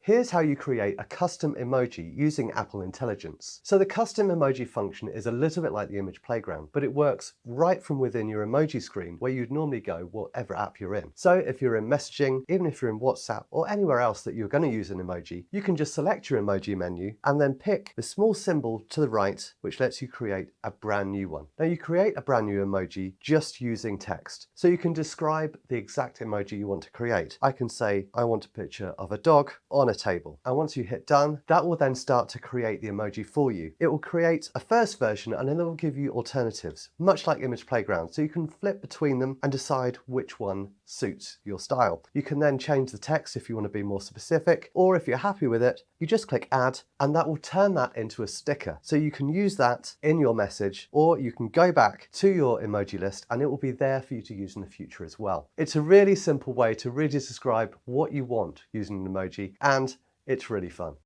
Here's how you create a custom emoji using Apple Intelligence. So the custom emoji function is a little bit like the image playground, but it works right from within your emoji screen where you'd normally go whatever app you're in. So if you're in messaging, even if you're in WhatsApp or anywhere else that you're going to use an emoji, you can just select your emoji menu and then pick the small symbol to the right, which lets you create a brand new one. Now you create a brand new emoji just using text. So you can describe the exact emoji you want to create. I can say, I want a picture of a dog on a table. And once you hit done, that will then start to create the emoji for you. It will create a first version and then it will give you alternatives, much like Image Playground. So you can flip between them and decide which one suits your style. You can then change the text if you want to be more specific, or if you're happy with it, you just click add and that will turn that into a sticker. So you can use that in your message, or you can go back to your emoji list and it will be there for you to use in the future as well. It's a really simple way to really describe what you want using an emoji, and it's really fun.